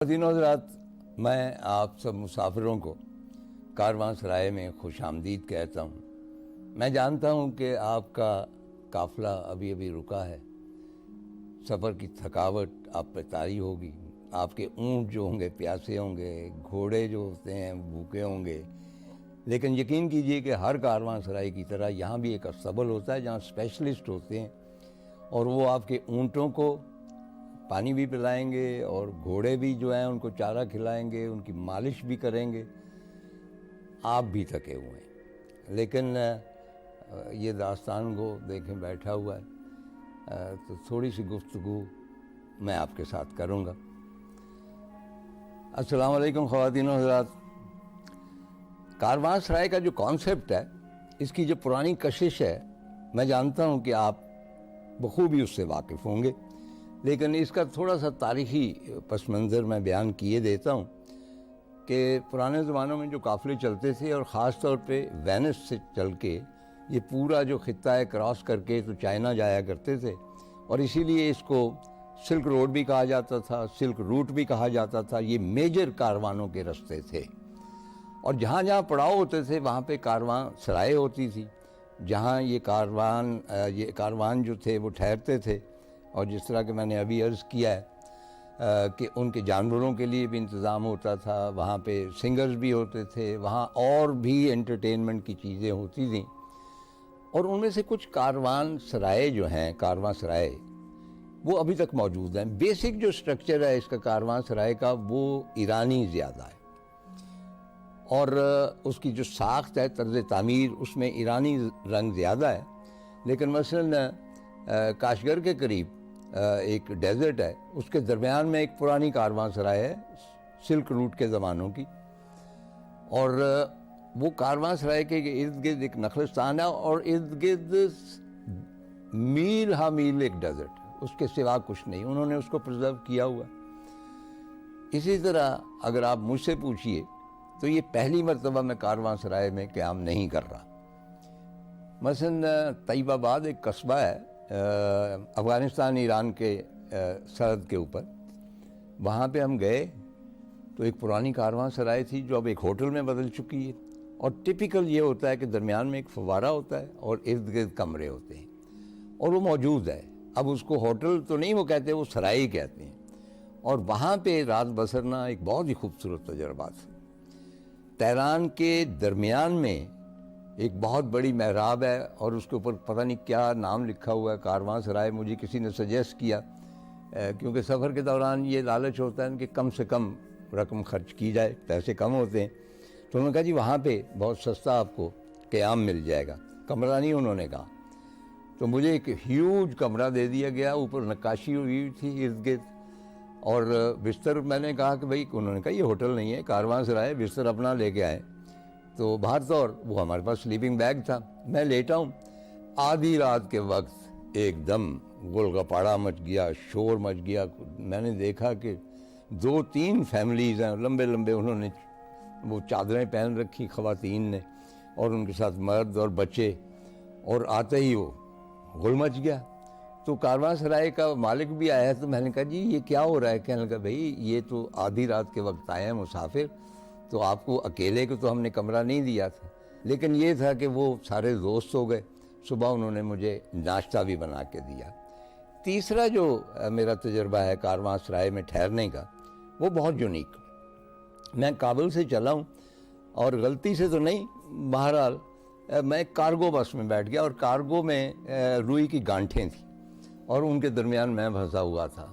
خواتین حضرات، میں آپ سب مسافروں کو کارواں سرائے میں خوش آمدید کہتا ہوں۔ میں جانتا ہوں کہ آپ کا قافلہ ابھی ابھی رکا ہے، سفر کی تھکاوٹ آپ پہ طاری ہوگی، آپ کے اونٹ جو ہوں گے پیاسے ہوں گے، گھوڑے جو ہوتے ہیں بھوکے ہوں گے، لیکن یقین کیجئے کہ ہر کارواں سرائی کی طرح یہاں بھی ایک اسطبل ہوتا ہے جہاں اسپیشلسٹ ہوتے ہیں، اور وہ آپ کے اونٹوں کو پانی بھی پلائیں گے اور گھوڑے بھی جو ہیں ان کو چارہ کھلائیں گے، ان کی مالش بھی کریں گے۔ آپ بھی تھکے ہوئے ہیں، لیکن یہ داستان کو دیکھیں بیٹھا ہوا ہے، تو تھوڑی سی گفتگو میں آپ کے ساتھ کروں گا۔ السلام علیکم خواتین و حضرات۔ کارواں سرائے کا جو کانسیپٹ ہے، اس کی جو پرانی کشش ہے، میں جانتا ہوں کہ آپ بخوبی اس سے واقف ہوں گے، لیکن اس کا تھوڑا سا تاریخی پس منظر میں بیان کیے دیتا ہوں کہ پرانے زمانوں میں جو قافلے چلتے تھے، اور خاص طور پہ وینس سے چل کے یہ پورا جو خطہ ہے کراس کر کے تو چائنا جایا کرتے تھے، اور اسی لیے اس کو سلک روڈ بھی کہا جاتا تھا، سلک روٹ بھی کہا جاتا تھا۔ یہ میجر کاروانوں کے رستے تھے، اور جہاں جہاں پڑاؤ ہوتے تھے وہاں پہ کارواں سرائے ہوتی تھی، جہاں یہ کاروان جو تھے وہ ٹھہرتے تھے۔ اور جس طرح کہ میں نے ابھی عرض کیا ہے کہ ان کے جانوروں کے لیے بھی انتظام ہوتا تھا، وہاں پہ سنگرز بھی ہوتے تھے، وہاں اور بھی انٹرٹینمنٹ کی چیزیں ہوتی تھیں، اور ان میں سے کچھ کاروان سرائے جو ہیں، کارواں سرائے، وہ ابھی تک موجود ہیں۔ بیسک جو سٹرکچر ہے اس کا کارواں سرائے کا، وہ ایرانی زیادہ ہے، اور اس کی جو ساخت ہے، طرز تعمیر، اس میں ایرانی رنگ زیادہ ہے۔ لیکن مثلاً کاشغر کے قریب ایک ڈیزرٹ ہے، اس کے درمیان میں ایک پرانی کارواں سرائے ہے سلک روٹ کے زمانوں کی، اور وہ کارواں سرائے کے ارد گرد ایک نخلستان ہے، اور ارد گرد میل ہا میل ایک ڈیزرٹ ہے، اس کے سوا کچھ نہیں۔ انہوں نے اس کو پرزرو کیا ہوا۔ اسی طرح اگر آپ مجھ سے پوچھئے تو یہ پہلی مرتبہ میں کارواں سرائے میں قیام نہیں کر رہا۔ مثلاً طیب آباد ایک قصبہ ہے افغانستان ایران کے سرحد کے اوپر، وہاں پہ ہم گئے تو ایک پرانی کارواں سرائے تھی جو اب ایک ہوٹل میں بدل چکی ہے، اور ٹپیکل یہ ہوتا ہے کہ درمیان میں ایک فوارہ ہوتا ہے اور ارد گرد کمرے ہوتے ہیں، اور وہ موجود ہے۔ اب اس کو ہوٹل تو نہیں وہ کہتے، وہ سرائے کہتے ہیں، اور وہاں پہ رات بسرنا ایک بہت ہی خوبصورت تجربہ تھا۔ تہران کے درمیان میں ایک بہت بڑی محراب ہے، اور اس کے اوپر پتہ نہیں کیا نام لکھا ہوا ہے، کارواں سرائے۔ مجھے کسی نے سجیسٹ کیا، کیونکہ سفر کے دوران یہ لالچ ہوتا ہے کہ کم سے کم رقم خرچ کی جائے، پیسے کم ہوتے ہیں، تو انہوں نے کہا جی وہاں پہ بہت سستا آپ کو قیام مل جائے گا، کمرہ نہیں انہوں نے کہا۔ تو مجھے ایک ہیوج کمرہ دے دیا گیا، اوپر نقاشی ہوئی تھی ارد گرد، اور بستر میں نے کہا کہ بھائی، انہوں نے کہا یہ ہوٹل نہیں ہے، کارواں سرائے، بستر اپنا لے کے آئے۔ تو بہر طور وہ ہمارے پاس سلیپنگ بیگ تھا، میں لیٹا ہوں۔ آدھی رات کے وقت ایک دم گلگپاڑا مچ گیا، شور مچ گیا۔ میں نے دیکھا کہ 2-3 فیملیز ہیں، لمبے لمبے، انہوں نے وہ چادریں پہن رکھی خواتین نے، اور ان کے ساتھ مرد اور بچے، اور آتے ہی وہ غل مچ گیا۔ تو کارواں سرائے کا مالک بھی آیا، تو میں نے کہا جی یہ کیا ہو رہا ہے؟ کہنے لگا بھائی یہ تو آدھی رات کے وقت آئے ہیں مسافر، تو آپ کو اکیلے کو تو ہم نے کمرہ نہیں دیا تھا، لیکن یہ تھا کہ وہ سارے دوست ہو گئے، صبح انہوں نے مجھے ناشتہ بھی بنا کے دیا۔ تیسرا جو میرا تجربہ ہے کارواں سرائے میں ٹھہرنے کا، وہ بہت یونیک۔ میں کابل سے چلا ہوں، اور غلطی سے تو نہیں، بہرحال میں ایک کارگو بس میں بیٹھ گیا، اور کارگو میں روئی کی گانٹھیں تھیں، اور ان کے درمیان میں پھنسا ہوا تھا۔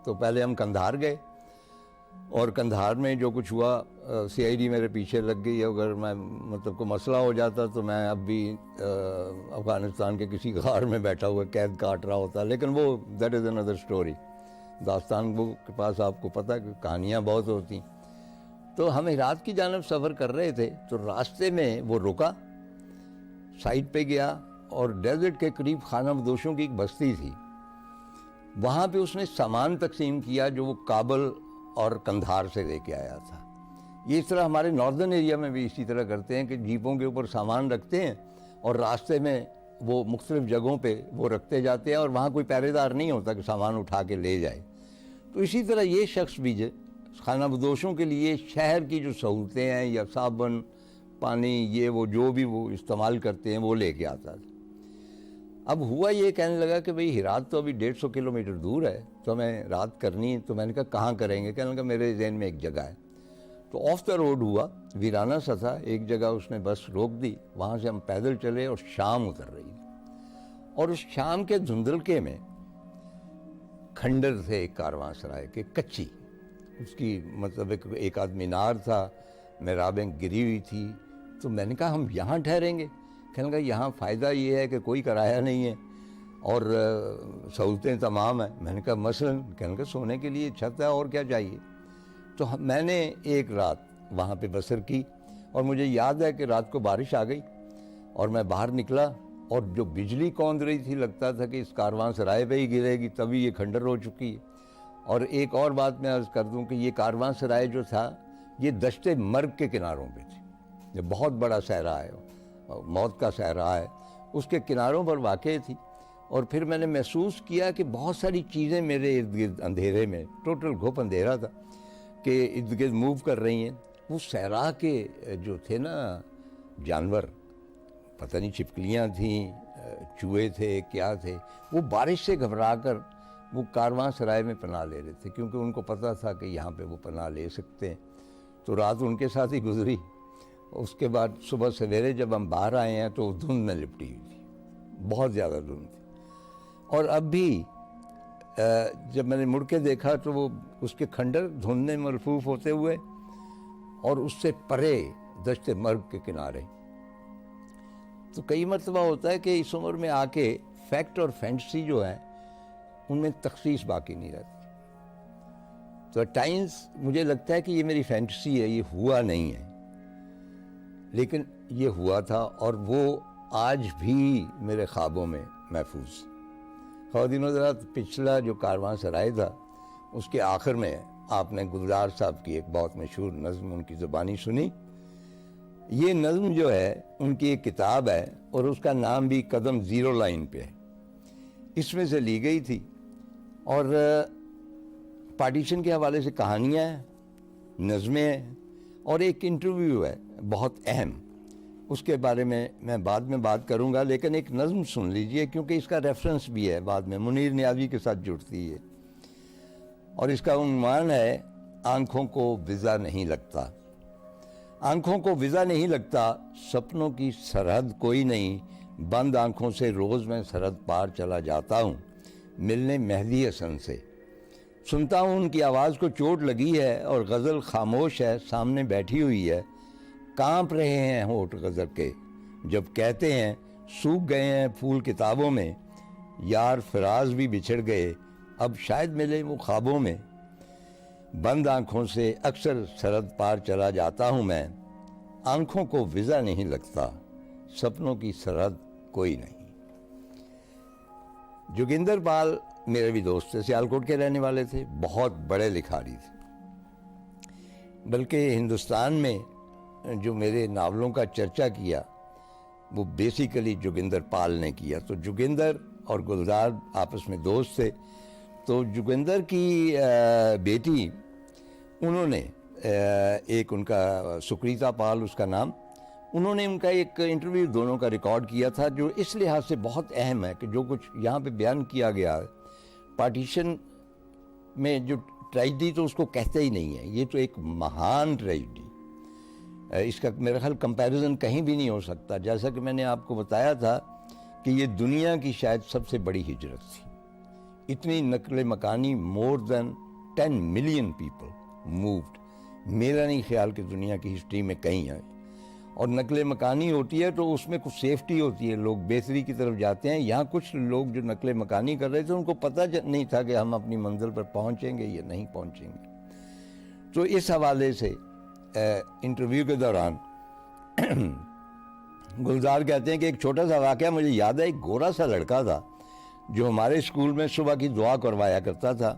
تو پہلے ہم کندھار گئے، اور کندھار میں جو کچھ ہوا، سی آئی ڈی میرے پیچھے لگ گئی۔ اگر میں کوئی مسئلہ ہو جاتا تو میں اب بھی افغانستان کے کسی غار میں بیٹھا ہوا قید کاٹ رہا ہوتا، لیکن وہ دیٹ از اندر اسٹوری۔ داستان وہ کے پاس آپ کو پتہ کہ کہانیاں بہت ہوتی۔ تو ہم ہرات کی جانب سفر کر رہے تھے، تو راستے میں وہ رکا، سائٹ پہ گیا، اور ڈیزرٹ کے قریب خانہ بدوشوں کی ایک بستی تھی، وہاں پہ اس نے سامان تقسیم کیا جو وہ کابل اور کندھار سے لے کے آیا تھا۔ یہ اس طرح ہمارے ناردرن ایریا میں بھی اسی طرح کرتے ہیں کہ جیپوں کے اوپر سامان رکھتے ہیں، اور راستے میں وہ مختلف جگہوں پہ وہ رکھتے جاتے ہیں، اور وہاں کوئی پہرے دار نہیں ہوتا کہ سامان اٹھا کے لے جائے۔ تو اسی طرح یہ شخص بھی خانہ بدوشوں کے لیے شہر کی جو سہولتیں ہیں یا صابن پانی یہ وہ جو بھی وہ استعمال کرتے ہیں وہ لے کے آتا تھا۔ اب ہوا یہ کہنے لگا کہ بھئی ہرات تو ابھی 150 کلومیٹر دور ہے تو ہمیں رات کرنی ہے، تو میں نے کہا کہاں کریں گے؟ کہنے لگا میرے ذہن میں ایک جگہ ہے۔ تو آف دا روڈ ہوا، ویرانہ سا تھا، ایک جگہ اس نے بس روک دی، وہاں سے ہم پیدل چلے اور شام اتر رہی تھی، اور اس شام کے دھندلکے میں کھنڈر تھے ایک کارواں سرائے کے، کچی، اس کی مطلب ایک آدھ مینار تھا، محرابیں گری ہوئی تھی۔ تو میں نے کہا ہم یہاں ٹھہریں گے؟ کہنے لگا یہاں فائدہ یہ ہے کہ کوئی کرایہ نہیں ہے اور سہولتیں تمام ہیں۔ میں نے کہا مثلاً؟ کہنے لگا سونے کے لیے چھت ہے اور کیا چاہیے۔ تو میں نے ایک رات وہاں پہ بسر کی، اور مجھے یاد ہے کہ رات کو بارش آ گئی اور میں باہر نکلا، اور جو بجلی کوند رہی تھی لگتا تھا کہ اس کارواں سرائے پہ ہی گرے گی، تبھی یہ کھنڈر ہو چکی ہے۔ اور ایک اور بات میں عرض کر دوں کہ یہ کارواں سرائے جو تھا یہ دشت مرگ کے کناروں پہ تھی، یہ بہت بڑا صحرا ہے، موت کا صحرا ہے، اس کے کناروں پر واقع تھی۔ اور پھر میں نے محسوس کیا کہ بہت ساری چیزیں میرے ارد گرد اندھیرے میں، ٹوٹل گھپ اندھیرا تھا، کہ ارد گرد موو کر رہی ہیں۔ وہ صحرا کے جو تھے نا جانور، پتہ نہیں چھپکلیاں تھیں، چوہے تھے، کیا تھے، وہ بارش سے گھبرا کر وہ کارواں سرائے میں پناہ لے رہے تھے، کیونکہ ان کو پتہ تھا کہ یہاں پہ وہ پناہ لے سکتے ہیں۔ تو رات ان کے ساتھ ہی گزری۔ اس کے بعد صبح سویرے جب ہم باہر آئے ہیں تو وہ دھند میں لپٹی ہوئی تھی، بہت زیادہ دھند تھی۔ اور اب بھی جب میں نے مڑ کے دیکھا تو وہ اس کے کھنڈر دھند میں ملفوف ہوتے ہوئے، اور اس سے پرے دشت مرگ کے کنارے۔ تو کئی مرتبہ ہوتا ہے کہ اس عمر میں آ کے فیکٹ اور فینٹسی جو ہے ان میں تخصیص باقی نہیں رہتی۔ تو ٹائمز مجھے لگتا ہے کہ یہ میری فینٹسی ہے، یہ ہوا نہیں ہے، لیکن یہ ہوا تھا، اور وہ آج بھی میرے خوابوں میں محفوظ۔ خواتین و حضرات، پچھلا جو کارواں سرائے تھا اس کے آخر میں آپ نے گلزار صاحب کی ایک بہت مشہور نظم ان کی زبانی سنی۔ یہ نظم جو ہے ان کی ایک کتاب ہے، اور اس کا نام بھی قدم زیرو لائن پہ ہے، اس میں سے لی گئی تھی۔ اور پارٹیشن کے حوالے سے کہانیاں ہیں، نظمیں ہیں، اور ایک انٹرویو ہے بہت اہم، اس کے بارے میں بعد میں بات کروں گا، لیکن ایک نظم سن لیجئے کیونکہ اس کا ریفرنس بھی ہے، بعد میں منیر نیازی کے ساتھ جڑتی ہے، اور اس کا عنوان ہے آنکھوں کو ویزا نہیں لگتا۔ آنکھوں کو ویزا نہیں لگتا، سپنوں کی سرحد کوئی نہیں، بند آنکھوں سے روز میں سرحد پار چلا جاتا ہوں، ملنے مہدی حسن سے۔ سنتا ہوں ان کی آواز کو چوٹ لگی ہے، اور غزل خاموش ہے، سامنے بیٹھی ہوئی ہے، کانپ رہے ہیں ہونٹ غزل کے جب کہتے ہیں سوکھ گئے ہیں پھول کتابوں میں، یار فراز بھی بچھڑ گئے اب شاید ملے وہ خوابوں میں، بند آنکھوں سے اکثر سرحد پار چلا جاتا ہوں میں، آنکھوں کو ویزا نہیں لگتا، سپنوں کی سرحد کوئی نہیں۔ جوگندر پال میرے بھی دوست تھے، سیالکوٹ کے رہنے والے تھے، بہت بڑے لکھاری تھے، بلکہ ہندوستان میں جو میرے ناولوں کا چرچا کیا وہ بیسیکلی جوگندر پال نے کیا۔ تو جوگندر اور گلزار آپس میں دوست تھے، تو جوگندر کی بیٹی، انہوں نے ایک ان کا سکریتا پال اس کا نام، انہوں نے ان کا ایک انٹرویو دونوں کا ریکارڈ کیا تھا، جو اس لحاظ سے بہت اہم ہے کہ جو کچھ یہاں پہ بیان کیا گیا ہے، پارٹیشن میں جو ٹریجڈی تو اس کو کہتے ہی نہیں ہے، یہ تو ایک مہان ٹریجڈی، اس کا میرا خیال کمپیریزن کہیں بھی نہیں ہو سکتا۔ جیسا کہ میں نے آپ کو بتایا تھا کہ یہ دنیا کی شاید سب سے بڑی ہجرت تھی، اتنی نقل مکانی، مور دین 10 ملین پیپل مووڈ، میرا نہیں خیال کہ دنیا کی ہسٹری میں کہیں ہے۔ اور نقل مکانی ہوتی ہے تو اس میں کچھ سیفٹی ہوتی ہے، لوگ بہتری کی طرف جاتے ہیں۔ یہاں کچھ لوگ جو نقل مکانی کر رہے تھے ان کو پتہ نہیں تھا کہ ہم اپنی منزل پر پہنچیں گے یا نہیں پہنچیں گے۔ تو اس حوالے سے انٹرویو کے دوران گلزار کہتے ہیں کہ ایک چھوٹا سا واقعہ مجھے یاد ہے، ایک گورا سا لڑکا تھا جو ہمارے اسکول میں صبح کی دعا کروایا کرتا تھا،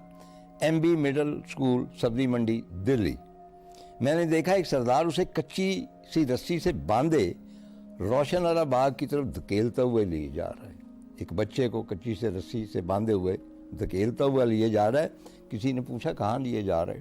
ایم بی مڈل اسکول، سبزی منڈی، دلی۔ میں نے دیکھا ایک سردار اسے کچی سی رسی سے باندھے روشن والا باغ کی طرف دھکیلتا ہوئے لیے جا رہا ہے، ایک بچے کو کچی سے رسی سے باندھے ہوئے دھکیلتا ہوا لیے جا رہا ہے۔ کسی نے پوچھا کہاں لیے جا رہے؟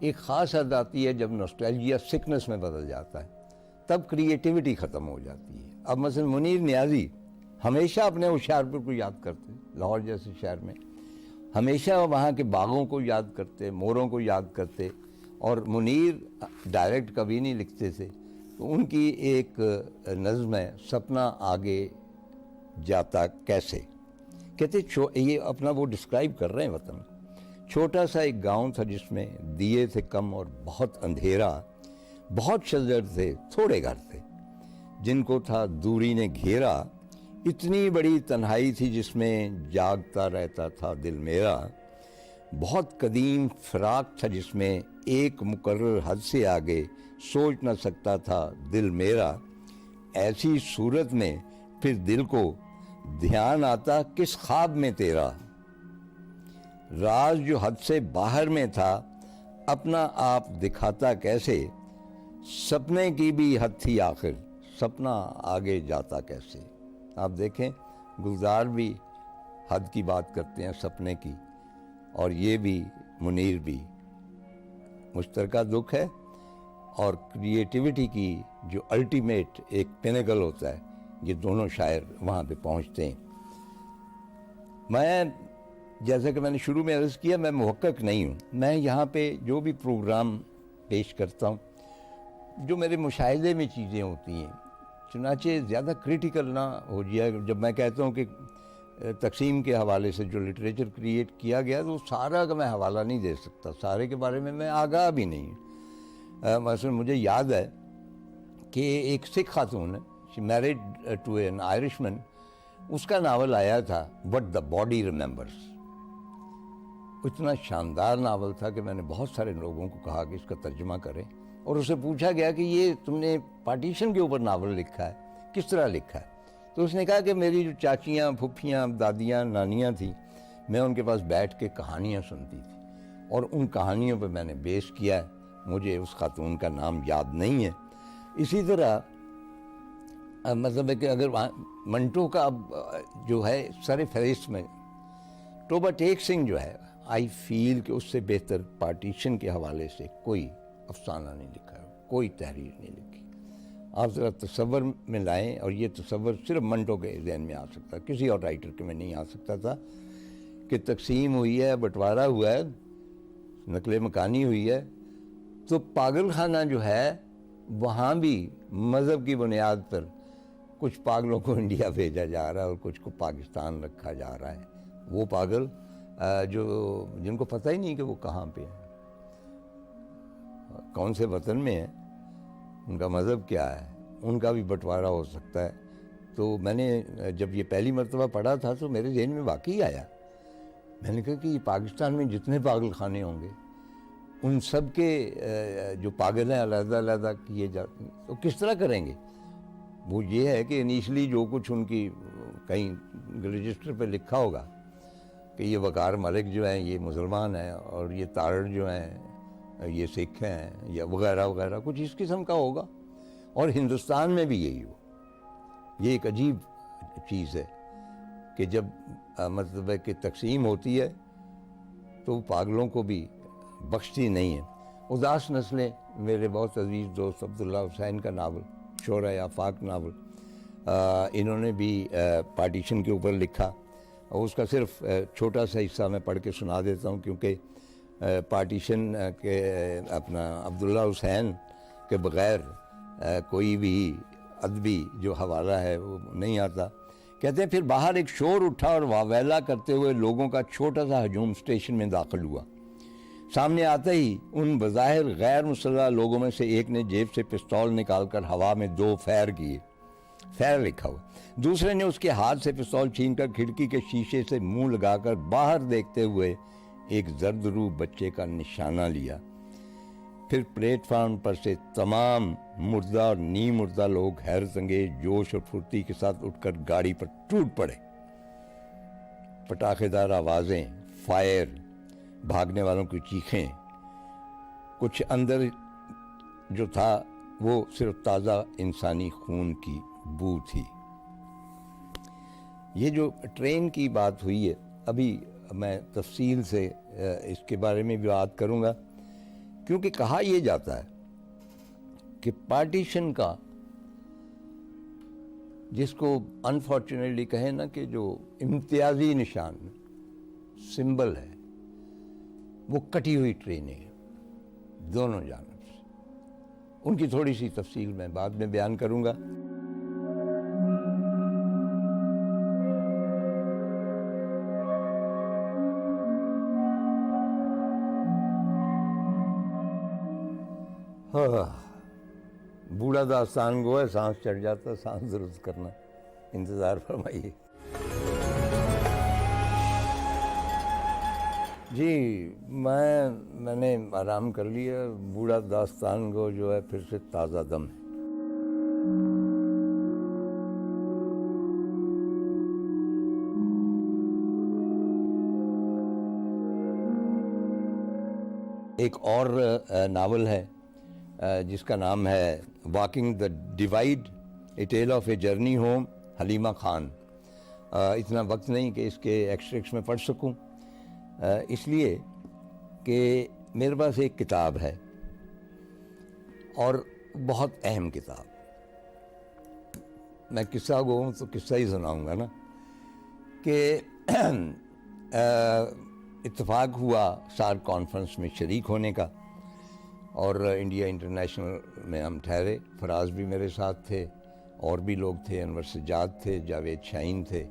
ایک خاص حد آتی ہے جب نوسٹیلجیا سکنس میں بدل جاتا ہے، تب کریٹیوٹی ختم ہو جاتی ہے۔ اب مثلا منیر نیازی ہمیشہ اپنے ہوشیارپور کو یاد کرتے، لاہور جیسے شہر میں ہمیشہ وہاں کے باغوں کو یاد کرتے، موروں کو یاد کرتے، اور منیر ڈائریکٹ کبھی نہیں لکھتے تھے، تو ان کی ایک نظم ہے سپنا آگے جاتا کیسے، کہتے یہ اپنا وہ ڈسکرائب کر رہے ہیں وطن۔ چھوٹا سا ایک گاؤں تھا جس میں دیے تھے کم اور بہت اندھیرا، بہت شجر تھے تھوڑے گھر تھے، جن کو تھا دوری نے گھیرا، اتنی بڑی تنہائی تھی جس میں جاگتا رہتا تھا دل میرا، بہت قدیم فراق تھا جس میں ایک مقرر حد سے آگے سوچ نہ سکتا تھا دل میرا، ایسی صورت میں پھر دل کو دھیان آتا کس خواب میں تیرا، راز جو حد سے باہر میں تھا اپنا آپ دکھاتا کیسے، سپنے کی بھی حد تھی آخر سپنا آگے جاتا کیسے۔ آپ دیکھیں گلزار بھی حد کی بات کرتے ہیں سپنے کی، اور یہ بھی منیر بھی، مشترکہ دکھ ہے اور کریٹیوٹی کی جو الٹیمیٹ ایک پینیکل ہوتا ہے، یہ دونوں شاعر وہاں پہ پہنچتے ہیں۔ میں جیسا کہ میں نے شروع میں عرض کیا، میں محقق نہیں ہوں، میں یہاں پہ جو بھی پروگرام پیش کرتا ہوں جو میرے مشاہدے میں چیزیں ہوتی ہیں، چنانچہ زیادہ کریٹیکل نہ ہو جائے۔ جب میں کہتا ہوں کہ تقسیم کے حوالے سے جو لٹریچر کریٹ کیا گیا تو سارا کا میں حوالہ نہیں دے سکتا، سارے کے بارے میں آگاہ بھی نہیں ہوں۔ مثلا مجھے یاد ہے کہ ایک سکھ خاتون ہے، شی میریڈ ٹو این آئرش مین، اس کا ناول آیا تھا وٹ دا باڈی ریممبرس، اتنا شاندار ناول تھا کہ میں نے بہت سارے لوگوں کو کہا کہ اس کا ترجمہ کریں، اور اسے پوچھا گیا کہ یہ تم نے پارٹیشن کے اوپر ناول لکھا ہے، کس طرح لکھا ہے؟ تو اس نے کہا کہ میری جو چاچیاں، پھپھیاں، دادیاں، نانیاں تھیں، میں ان کے پاس بیٹھ کے کہانیاں سنتی تھی، اور ان کہانیوں پہ میں نے بیس کیا ہے۔ مجھے اس خاتون کا نام یاد نہیں ہے۔ اسی طرح مطلب ہے کہ اگر منٹو کا اب جو ہے سر فہرست میں توبہ ٹیک سنگھ جو ہے، آئی فیل کہ اس سے بہتر پارٹیشن کے حوالے سے کوئی افسانہ نہیں لکھا ہے، کوئی تحریر نہیں لکھی۔ آپ ذرا تصور میں لائیں، اور یہ تصور صرف منٹو کے ذہن میں آ سکتا ہے، کسی اور رائٹر کے میں نہیں آ سکتا تھا، کہ تقسیم ہوئی ہے، بٹوارا ہوا ہے، نقل مکانی ہوئی ہے، تو پاگل خانہ جو ہے وہاں بھی مذہب کی بنیاد پر کچھ پاگلوں کو انڈیا بھیجا جا رہا ہے اور کچھ کو پاکستان رکھا جا رہا ہے۔ وہ پاگل جن کو پتہ ہی نہیں کہ وہ کہاں پہ ہیں، کون سے وطن میں ہیں، ان کا مذہب کیا ہے، ان کا بھی بٹوارا ہو سکتا ہے۔ تو میں نے جب یہ پہلی مرتبہ پڑھا تھا تو میرے ذہن میں واقعی آیا، میں نے کہا کہ یہ پاکستان میں جتنے پاگل خانے ہوں گے ان سب کے جو پاگل ہیں علیحدہ علیحدہ کیے جاتے ہیں، تو کس طرح کریں گے؟ وہ یہ ہے کہ انیشلی جو کچھ ان کی کہیں رجسٹر پہ لکھا ہوگا کہ یہ وقار ملک جو ہیں یہ مسلمان ہیں، اور یہ تارڑ جو ہیں یہ سکھ ہیں، یا وغیرہ وغیرہ کچھ اس قسم کا ہوگا۔ اور ہندوستان میں بھی یہی ہو۔ یہ ایک عجیب چیز ہے کہ جب مطلب ہے کہ تقسیم ہوتی ہے تو پاگلوں کو بھی بخشتی نہیں ہے۔ اداس نسلیں، میرے بہت عزیز دوست عبداللہ حسین کا ناول، شورۂ آفاق ناول، انہوں نے بھی پارٹیشن کے اوپر لکھا، اور اس کا صرف چھوٹا سا حصہ میں پڑھ کے سنا دیتا ہوں، کیونکہ پارٹیشن کے اپنا عبداللہ حسین کے بغیر کوئی بھی ادبی جو حوالہ ہے وہ نہیں آتا۔ کہتے ہیں پھر باہر ایک شور اٹھا اور واویلا کرتے ہوئے لوگوں کا چھوٹا سا ہجوم اسٹیشن میں داخل ہوا۔ سامنے آتے ہی ان بظاہر غیر مسلح لوگوں میں سے ایک نے جیب سے پستول نکال کر ہوا میں 2 فائر کیے، فائر لکھا ہوا۔ دوسرے نے اس کے ہاتھ سے پستول چھین کر کھڑکی کے شیشے سے منہ لگا کر باہر دیکھتے ہوئے ایک زرد رو بچے کا نشانہ لیا۔ پھر پلیٹ فارم پر سے تمام مردہ اور نیم مردہ لوگ حیرت انگیز جوش اور پھرتی کے ساتھ اٹھ کر گاڑی پر ٹوٹ پڑے۔ پٹاخے دار آوازیں، فائر، بھاگنے والوں کی چیخیں، کچھ اندر جو تھا وہ صرف تازہ انسانی خون کی بو تھی۔ یہ جو ٹرین کی بات ہوئی ہے، ابھی میں تفصیل سے اس کے بارے میں بھی بات کروں گا کیونکہ کہا یہ جاتا ہے کہ پارٹیشن کا جس کو انفارچونیٹلی کہیں نا کہ جو امتیازی نشان سمبل ہے وہ کٹی ہوئی ٹرینیں ہیں دونوں جانب سے. ان کی تھوڑی سی تفصیل میں بعد میں بیان کروں گا. بوڑھا داستان گو ہے، سانس چڑھ جاتا، سانس درست کرنا، انتظار فرمائیے. جی میں نے آرام کر لیا. بوڑھا داستان گو جو ہے پھر سے تازہ دم ہے. ایک اور ناول ہے جس کا نام ہے walking the divide a tale of a journey home, Halima Khan. اتنا وقت نہیں کہ اس کے ایکسٹریکٹس میں پڑھ سکوں، اس لیے کہ میرے پاس ایک کتاب ہے اور بہت اہم کتاب. میں قصہ گو ہوں تو قصہ ہی سناؤں گا نا. کہ اتفاق ہوا سارک کانفرنس میں شریک ہونے کا، اور انڈیا انٹرنیشنل میں ہم ٹھہرے. فراز بھی میرے ساتھ تھے، اور بھی لوگ تھے، انور سجاد تھے، جاوید شاہین تھے،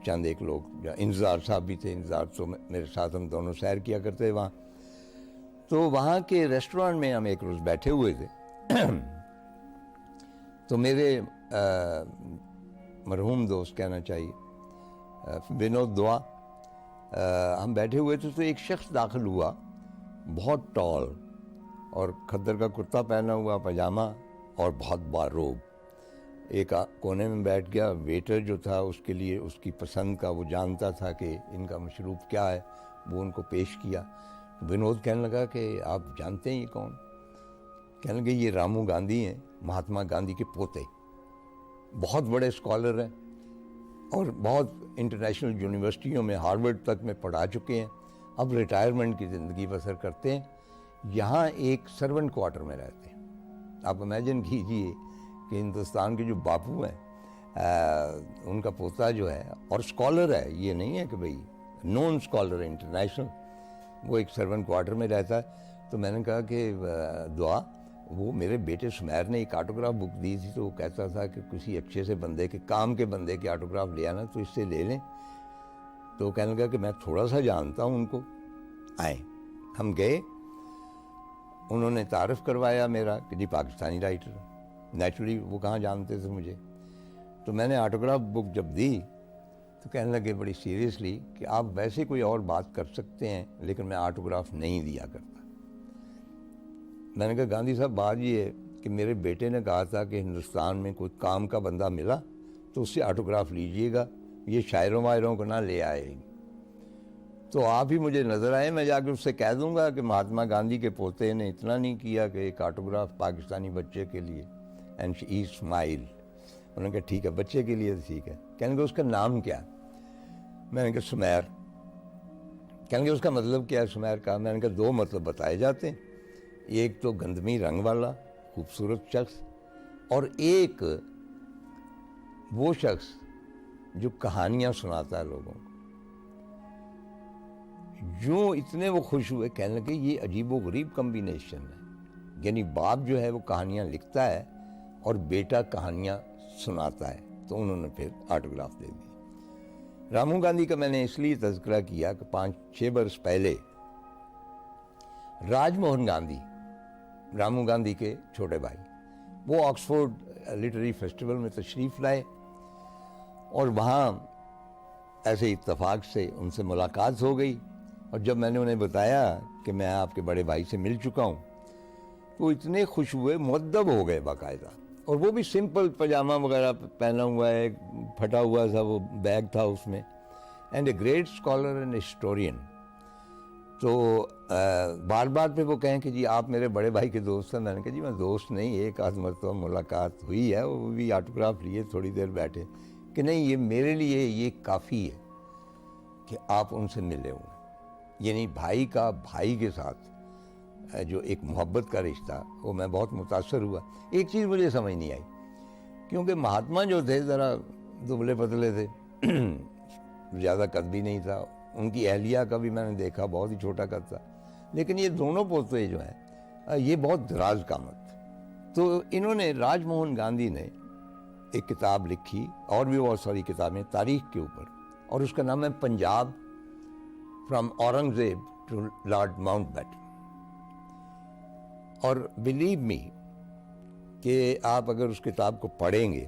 چند ایک لوگ، انتظار صاحب بھی تھے. انتظار تو میرے ساتھ ہم دونوں سیر کیا کرتے وہاں. تو وہاں کے ریسٹورانٹ میں ہم ایک روز بیٹھے ہوئے تھے. تو میرے مرحوم دوست کہنا چاہیے ونود دعا، ہم بیٹھے ہوئے تھے تو ایک شخص داخل ہوا، بہت ٹال اور کھدر کا کرتا پہنا ہوا، پاجامہ اور بہت باروب. ایک کونے میں بیٹھ گیا. ویٹر جو تھا اس کے لیے اس کی پسند کا، وہ جانتا تھا کہ ان کا مشروب کیا ہے، وہ ان کو پیش کیا. ونود کہنے لگا کہ آپ جانتے ہیں یہ کون؟ کہنے لگے یہ رامو گاندھی ہیں، مہاتما گاندھی کے پوتے، بہت بڑے اسکالر ہیں اور بہت انٹرنیشنل یونیورسٹیوں میں، ہارورڈ تک میں پڑھا چکے ہیں. اب ریٹائرمنٹ کی زندگی بسر کرتے ہیں. یہاں ایک سرونٹ کوارٹر میں رہتے ہیں. آپ امیجن کیجئے کہ ہندوستان کے جو باپو ہیں ان کا پوتا جو ہے اور اسکالر ہے، یہ نہیں ہے کہ بھئی نون اسکالر انٹرنیشنل، وہ ایک سرونٹ کوارٹر میں رہتا ہے. تو میں نے کہا کہ دعا، وہ میرے بیٹے سمیر نے ایک آٹوگراف بک دی تھی، تو وہ کہتا تھا کہ کسی اچھے سے بندے کے، کام کے بندے کے آٹوگراف لے آنا، تو اس سے لے لیں. تو کہنے لگا کہ میں تھوڑا سا جانتا ہوں ان کو. آئیں، ہم گئے. انہوں نے تعارف کروایا میرا کہ جی پاکستانی رائٹر. نیچرلی وہ کہاں جانتے تھے مجھے. تو میں نے آٹوگراف بک جب دی تو کہنے لگے بڑی سیریسلی کہ آپ ویسے کوئی اور بات کر سکتے ہیں لیکن میں آٹوگراف نہیں دیا کرتا. میں نے کہا گاندھی صاحب بات یہ ہے کہ میرے بیٹے نے کہا تھا کہ ہندوستان میں کوئی کام کا بندہ ملا تو اس سے آٹوگراف لیجئے گا، یہ شاعروں وائروں کو نہ لے آئے. تو آپ ہی مجھے نظر آئے، میں جا کے اس سے کہہ دوں گا کہ مہاتما گاندھی کے پوتے نے اتنا نہیں کیا کہ ایک آٹوگراف پاکستانی بچے کے لیے. And he smile. انہوں نے کہا ٹھیک ہے، بچے کے لیے ٹھیک ہے. کہنے کہ اس کا نام کیا؟ میں نے کہا سمیر. کہنے کہ اس کا مطلب کیا ہے سمیر کا؟ میں نے کہا دو مطلب بتائے جاتے ہیں، ایک تو گندمی رنگ والا خوبصورت شخص، اور ایک وہ شخص جو کہانیاں سناتا ہے لوگوں کو. جو اتنے وہ خوش ہوئے، کہنے لگے یہ عجیب و غریب کمبینیشن ہے. یعنی باپ جو ہے وہ کہانیاں لکھتا ہے اور بیٹا کہانیاں سناتا ہے. تو انہوں نے پھر آٹوگراف دے دی. رامو گاندھی کا میں نے اس لیے تذکرہ کیا کہ 5-6 برس پہلے راج موہن گاندھی، رامو گاندھی کے چھوٹے بھائی، وہ آکسفورڈ لٹریری فیسٹیول میں تشریف لائے اور وہاں ایسے اتفاق سے ان سے ملاقات ہو گئی. اور جب میں نے انہیں بتایا کہ میں آپ کے بڑے بھائی سے مل چکا ہوں تو اتنے خوش ہوئے، مؤدب ہو گئے باقاعدہ. اور وہ بھی سمپل پاجامہ وغیرہ پہنا ہوا ہے، پھٹا ہوا تھا وہ بیگ تھا اس میں. And a great scholar and historian. تو بار بار پہ وہ کہیں کہ جی آپ میرے بڑے بھائی کے دوست ہیں. میں نے کہا جی میں دوست نہیں، ایک آدھ مرتبہ ملاقات ہوئی ہے، وہ بھی آٹوگراف لیے، تھوڑی دیر بیٹھے. کہ نہیں، یہ میرے لیے یہ کافی ہے کہ آپ ان سے ملے ہوئے. یعنی بھائی کا بھائی کے ساتھ جو ایک محبت کا رشتہ، وہ میں بہت متاثر ہوا۔ ایک چیز مجھے سمجھ نہیں آئی، کیونکہ مہاتما جو تھے ذرا دبلے پتلے تھے، زیادہ قد بھی نہیں تھا، ان کی اہلیہ کا بھی میں نے دیکھا بہت ہی چھوٹا قد تھا، لیکن یہ دونوں پوتے جو ہیں یہ بہت دراز قامت۔ تو انہوں نے، راج موہن گاندھی نے ایک کتاب لکھی، اور بھی بہت ساری کتابیں تاریخ کے اوپر، اور اس کا نام ہے Punjab from Aurangzeb to Lord Mountbatten. اور بلیو می کہ آپ اگر اس کتاب کو پڑھیں گے،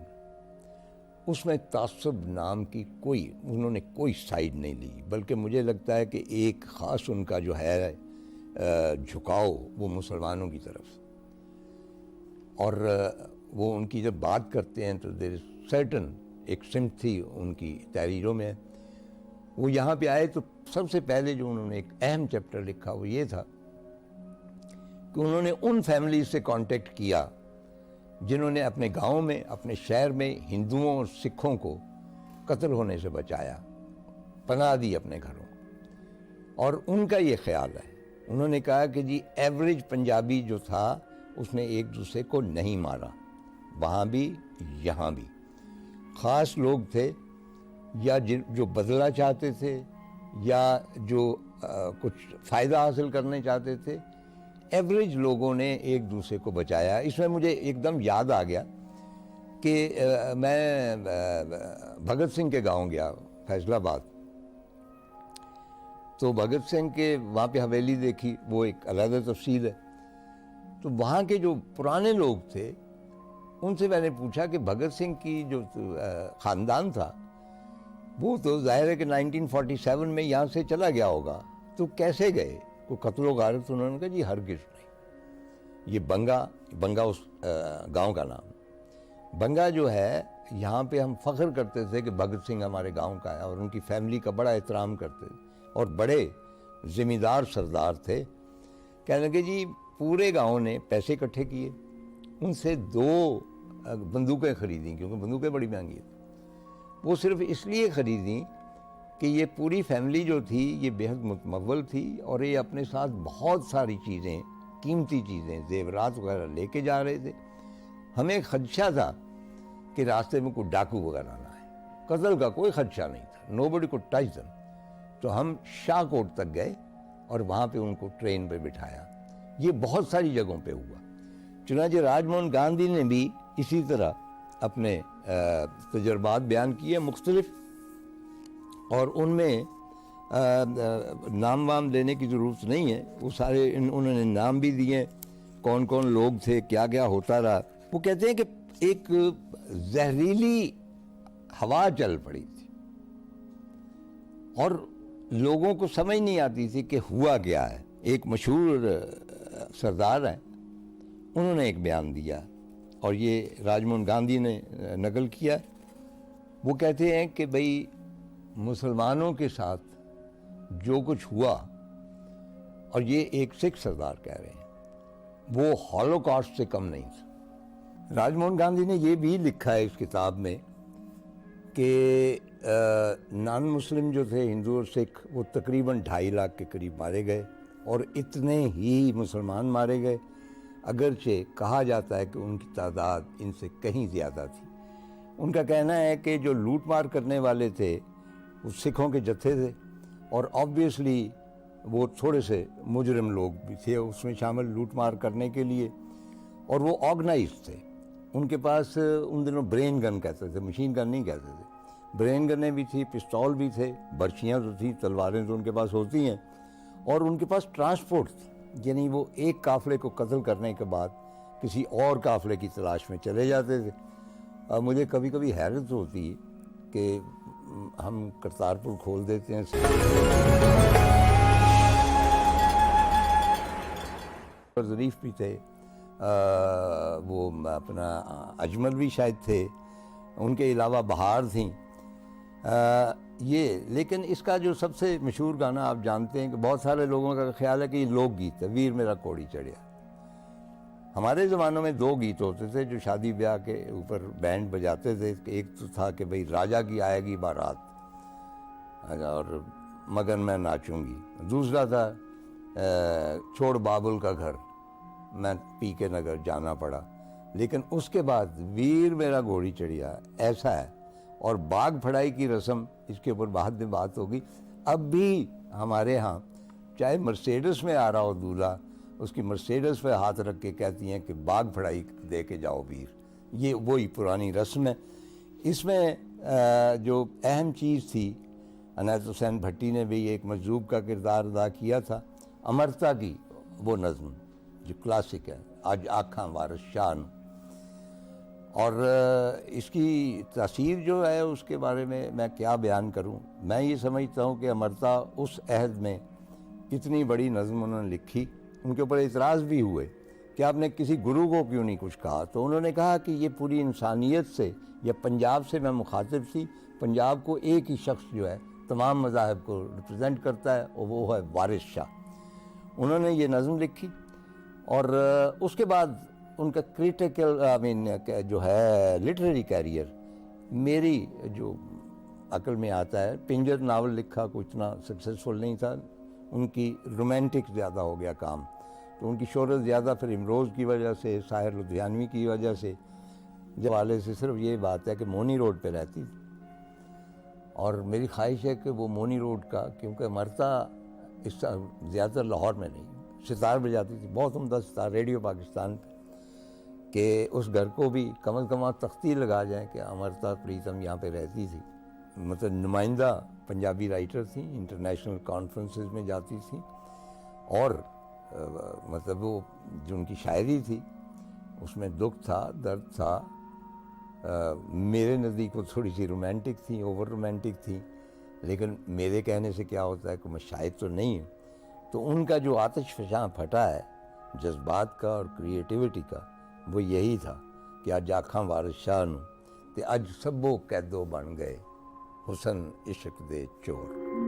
اس میں تعصب نام کی انہوں نے کوئی سائیڈ نہیں لی، بلکہ مجھے لگتا ہے کہ ایک خاص ان کا جو ہے جھکاؤ وہ مسلمانوں کی طرف، اور وہ ان کی جب بات کرتے ہیں تو دیر سرٹن ایک سمپتھی ان کی تحریروں میں ہے۔ وہ یہاں پہ آئے تو سب سے پہلے جو انہوں نے ایک اہم چیپٹر لکھا وہ یہ تھا کہ انہوں نے ان فیملیز سے کانٹیکٹ کیا جنہوں نے اپنے گاؤں میں، اپنے شہر میں ہندوؤں اور سکھوں کو قتل ہونے سے بچایا، پناہ دی اپنے گھروں، اور ان کا یہ خیال ہے، انہوں نے کہا کہ جی ایوریج پنجابی جو تھا اس نے ایک دوسرے کو نہیں مارا، وہاں بھی یہاں بھی۔ خاص لوگ تھے یا جو بدلہ چاہتے تھے یا جو کچھ فائدہ حاصل کرنے چاہتے تھے، ایوریج لوگوں نے ایک دوسرے کو بچایا۔ اس میں مجھے ایک دم یاد آ گیا کہ میں بھگت سنگھ کے گاؤں گیا، فیصل آباد، تو بھگت سنگھ کے وہاں پہ حویلی دیکھی، وہ ایک علیحدہ تفصیل ہے۔ تو وہاں کے جو پرانے لوگ تھے ان سے میں نے پوچھا کہ بھگت سنگھ کی جو خاندان تھا وہ تو ظاہر ہے کہ 1947 میں یہاں سے چلا گیا ہوگا، تو کیسے گئے؟ کوئی قتل و غارت؟ انہوں نے کہا جی ہرگز نہیں۔ یہ بنگا اس گاؤں کا نام، بنگا جو ہے، یہاں پہ ہم فخر کرتے تھے کہ بھگت سنگھ ہمارے گاؤں کا ہے، اور ان کی فیملی کا بڑا احترام کرتے تھے، اور بڑے ذمہ دار سردار تھے۔ کہنے لگے جی پورے گاؤں نے پیسے اکٹھے کیے، ان سے 2 بندوقیں خریدیں، کیونکہ بندوقیں بڑی مہنگی تھیں، وہ صرف اس لیے خریدیں کہ یہ پوری فیملی جو تھی یہ بہت متمول تھی، اور یہ اپنے ساتھ بہت ساری چیزیں، قیمتی چیزیں، زیورات وغیرہ لے کے جا رہے تھے۔ ہمیں خدشہ تھا کہ راستے میں کوئی ڈاکو وغیرہ نہ آئے، قتل کا کوئی خدشہ نہیں تھا، nobody could touch them۔ تو ہم شاہ کوٹ تک گئے اور وہاں پہ ان کو ٹرین پہ بٹھایا۔ یہ بہت ساری جگہوں پہ ہوا۔ چنانچہ راج موہن گاندھی نے بھی اسی طرح اپنے تجربات بیان کیے مختلف، اور ان میں نام وام لینے کی ضرورت نہیں ہے، وہ سارے انہوں نے نام بھی دیے، کون کون لوگ تھے، کیا کیا ہوتا رہا۔ وہ کہتے ہیں کہ ایک زہریلی ہوا چل پڑی تھی اور لوگوں کو سمجھ نہیں آتی تھی کہ ہوا کیا ہے۔ ایک مشہور سردار ہیں، انہوں نے ایک بیان دیا اور یہ راج موہن گاندھی نے نقل کیا۔ وہ کہتے ہیں کہ بھئی مسلمانوں کے ساتھ جو کچھ ہوا، اور یہ ایک سکھ سردار کہہ رہے ہیں، وہ ہولوکاسٹ سے کم نہیں تھا۔ راج موہن گاندھی نے یہ بھی لکھا ہے اس کتاب میں کہ نان مسلم جو تھے، ہندو اور سکھ، وہ تقریباً 2.5 لاکھ کے قریب مارے گئے، اور اتنے ہی مسلمان مارے گئے، اگرچہ کہا جاتا ہے کہ ان کی تعداد ان سے کہیں زیادہ تھی۔ ان کا کہنا ہے کہ جو لوٹ مار کرنے والے تھے وہ سکھوں کے جتھے تھے، اور آبویسلی وہ تھوڑے سے مجرم لوگ بھی تھے اس میں شامل لوٹ مار کرنے کے لیے، اور وہ آرگنائز تھے۔ ان کے پاس ان دنوں برین گن کہتے تھے، مشین گن نہیں کہتے تھے، برین گنیں بھی تھی، پستول بھی تھے، برچیاں تو تھیں، تلواریں تو ان کے پاس ہوتی ہیں، اور ان کے پاس ٹرانسپورٹ تھی، یعنی وہ ایک قافلے کو قتل کرنے کے بعد کسی اور قافلے کی تلاش میں چلے جاتے تھے۔ مجھے کبھی کبھی حیرت ہوتی ہے کہ ہم کرتارپور کھول دیتے ہیں، ظریف بھی تھے، وہ اپنا اجمل بھی شاید تھے، ان کے علاوہ بہار تھیں، یہ۔ لیکن اس کا جو سب سے مشہور گانا آپ جانتے ہیں کہ بہت سارے لوگوں کا خیال ہے کہ یہ لوک گیت ہے، ویر میرا کوڑی چڑھیا۔ ہمارے زمانوں میں 2 گیت ہوتے تھے جو شادی بیاہ کے اوپر بینڈ بجاتے تھے، ایک تو تھا کہ بھئی راجا کی آئے گی بارات اور مگن میں ناچوں گی، دوسرا تھا چھوڑ بابل کا گھر میں پی کے نگر جانا پڑا، لیکن اس کے بعد ویر میرا گھوڑی چڑھیا ایسا ہے. اور باغ پھڑائی کی رسم، اس کے اوپر بعد میں بات ہوگی. اب بھی ہمارے ہاں چاہے مرسیڈس میں آ رہا ہو دولہا، اس کی مرسیڈس پہ ہاتھ رکھ کے کہتی ہیں کہ باغ پھڑائی دے کے جاؤ ویر. یہ وہی پرانی رسم ہے. اس میں جو اہم چیز تھی، عنایت حسین بھٹی نے بھی ایک مجذوب کا کردار ادا کیا تھا. امرتا کی وہ نظم جو کلاسک ہے، آج آکھاں وارث شاہ. اور اس کی تاثیر جو ہے اس کے بارے میں کیا بیان کروں. میں یہ سمجھتا ہوں کہ امرتا اس عہد میں اتنی بڑی نظم انہوں نے لکھی. ان کے اوپر اعتراض بھی ہوئے کہ آپ نے کسی گرو کو کیوں نہیں کچھ کہا، تو انہوں نے کہا کہ یہ پوری انسانیت سے یا پنجاب سے میں مخاطب تھی. پنجاب کو ایک ہی شخص جو ہے تمام مذاہب کو ریپرزینٹ کرتا ہے، اور وہ ہے وارث شاہ. انہوں نے یہ نظم لکھی، اور اس کے بعد ان کا کریٹیکل جو ہے لٹریری کیریئر میری جو عقل میں آتا ہے، پنجر ناول لکھا، کوئی اتنا سکسیسفل نہیں تھا. ان کی رومانٹک زیادہ ہو گیا کام، تو ان کی شہرت زیادہ پھر امروز کی وجہ سے، ساحر لدھیانوی کی وجہ سے. جب والے سے صرف یہ بات ہے کہ مونی روڈ پہ رہتی تھی، اور میری خواہش ہے کہ وہ مونی روڈ کا، کیونکہ مرتا اس زیادہ لاہور میں نہیں، ستار بجاتی تھی، بہت عمدہ ستار ریڈیو پاکستان پہ، کہ اس گھر کو بھی کم از کم تختی لگا جائیں کہ امرتا پریتم یہاں پہ رہتی تھی. مطلب نمائندہ پنجابی رائٹر تھیں، انٹرنیشنل کانفرنسز میں جاتی تھیں، اور مطلب وہ جو ان کی شاعری تھی اس میں دکھ تھا، درد تھا. میرے نزدیک وہ تھوڑی سی رومانٹک تھیں، اوور رومانٹک تھیں، لیکن میرے کہنے سے کیا ہوتا ہے کہ میں شاعر تو نہیں ہوں. تو ان کا جو آتش فشاں پھٹا ہے جذبات کا اور کریٹیوٹی کا، وہ یہی تھا کہ اج آکھاں وارث شاہ نوں تے اج سبو قیدو بن گئے حسن عشق دے چور.